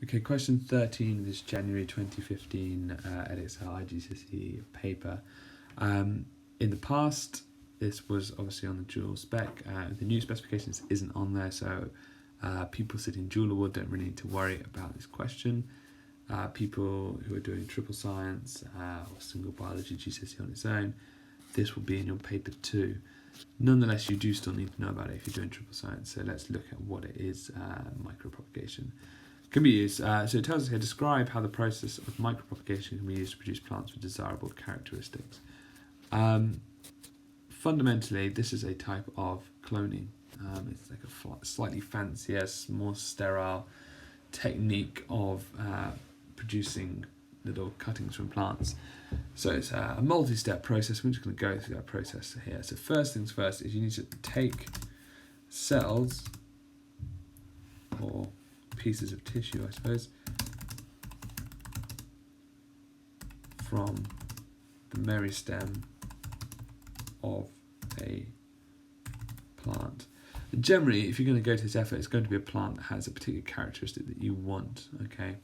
Okay, question 13 of this January 2015 EdXL IGCSE paper. In the past, this was obviously on the dual spec. The new specifications isn't on there, so people sitting dual award don't really need to worry about this question. People who are doing triple science or single biology GCSE on its own, this will be in your paper too. Nonetheless, you do still need to know about it if you're doing triple science, so let's look at what it is. Micropropagation can be used. So it tells us here, describe how the process of micropropagation can be used to produce plants with desirable characteristics. Fundamentally, this is a type of cloning. It's like a slightly fancier, more sterile technique of producing little cuttings from plants. So it's a multi-step process. We're just going to go through that process here. So first things first is you need to take cells or pieces of tissue, I suppose, from the meristem of a plant. And generally, if you're going to go to this effort, it's going to be a plant that has a particular characteristic that you want. Okay,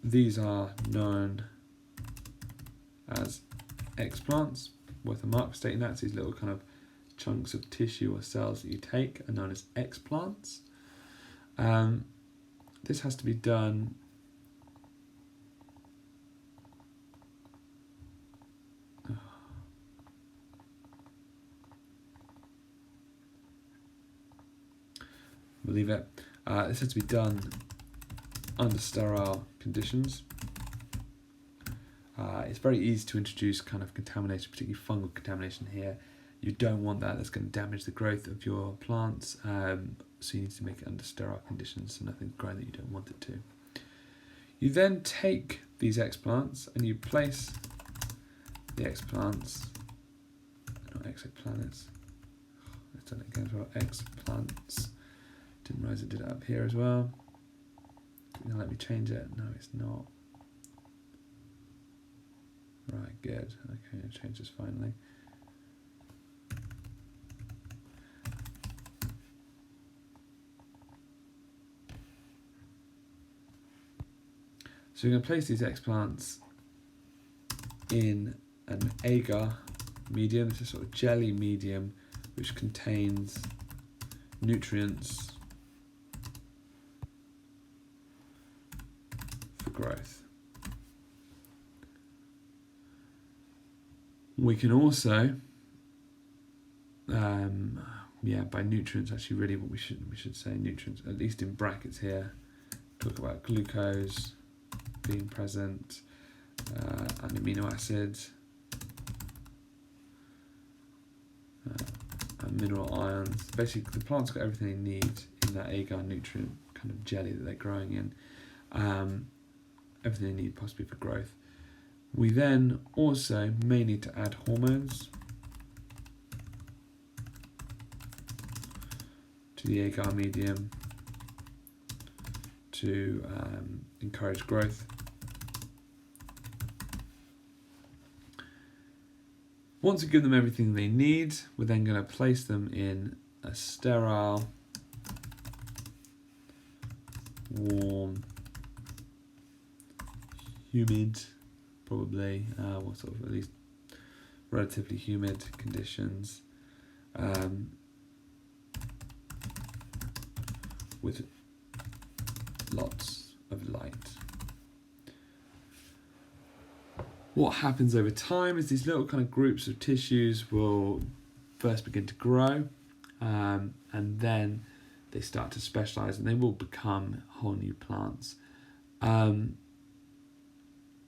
these are known as X plants. Worth a mark for stating that. So these little kind of chunks of tissue or cells that you take are known as X plants. This has to be done believe it. This has to be done under sterile conditions. It's very easy to introduce kind of contamination, particularly fungal contamination here. You don't want that. That's going to damage the growth of your plants. So you need to make it under sterile conditions, so nothing's growing that you don't want it to. You then take these X plants and you place the X plants, not exoplanets. Let's done it again as well. X plants. Didn't realise it did it up here as well. Now let me change it. No, it's not. Right, good. Okay, I'll change this finally. So we're going to place these X plants in an agar medium. It's a sort of jelly medium which contains nutrients for growth. We can also, by nutrients, actually really what we should say nutrients, at least in brackets here, talk about glucose being present, and amino acids, and mineral ions. Basically, the plant's got everything they need in that agar nutrient kind of jelly that they're growing in. Everything they need possibly for growth. We then also may need to add hormones to the agar medium to encourage growth. Once we give them everything they need, we're then going to place them in a sterile, warm, humid, probably, or sort of at least relatively humid conditions, with lots of light. What happens over time is these little kind of groups of tissues will first begin to grow, and then they start to specialize and they will become whole new plants.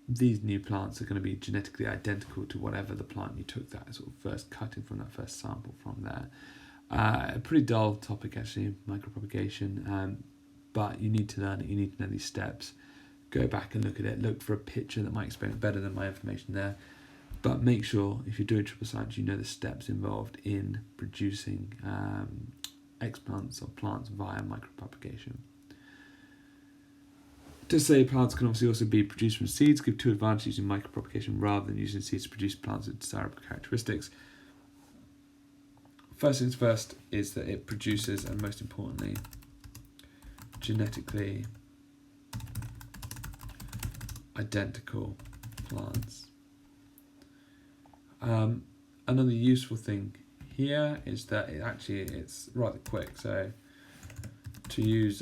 These new plants are going to be genetically identical to whatever the plant you took that sort of first cutting from, that first sample from there. A pretty dull topic actually, micropropagation, but you need to learn it, you need to know these steps. Go back and look at it, look for a picture that might explain it better than my information there, but make sure if you're doing triple science you know the steps involved in producing X plants or plants via micropropagation. To say plants can obviously also be produced from seeds, give two advantages using micropropagation rather than using seeds to produce plants with desirable characteristics. First things first is that it produces, and most importantly, genetically identical plants. Another useful thing here is that it's rather quick. So to use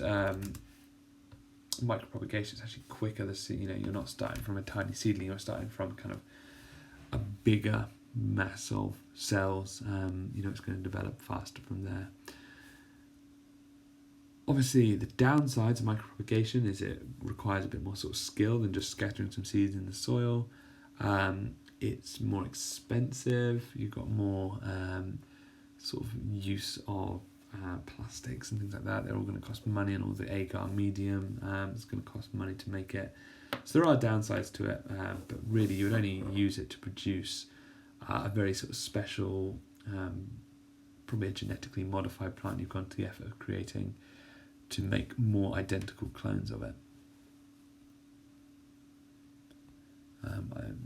micropropagation, it's actually quicker. You're not starting from a tiny seedling. You're starting from kind of a bigger mass of cells. It's going to develop faster from there. Obviously, the downsides of micropropagation is it requires a bit more sort of skill than just scattering some seeds in the soil. It's more expensive. You've got more sort of use of plastics and things like that. They're all going to cost money, and all the agar medium it's going to cost money to make it. So there are downsides to it, but really you would only use it to produce a very sort of special, probably a genetically modified plant you've gone to the effort of creating to make more identical clones of it. I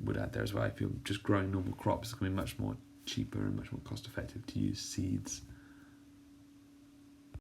would add there as well, if you're just growing normal crops, it's going to be much more cheaper and much more cost effective to use seeds.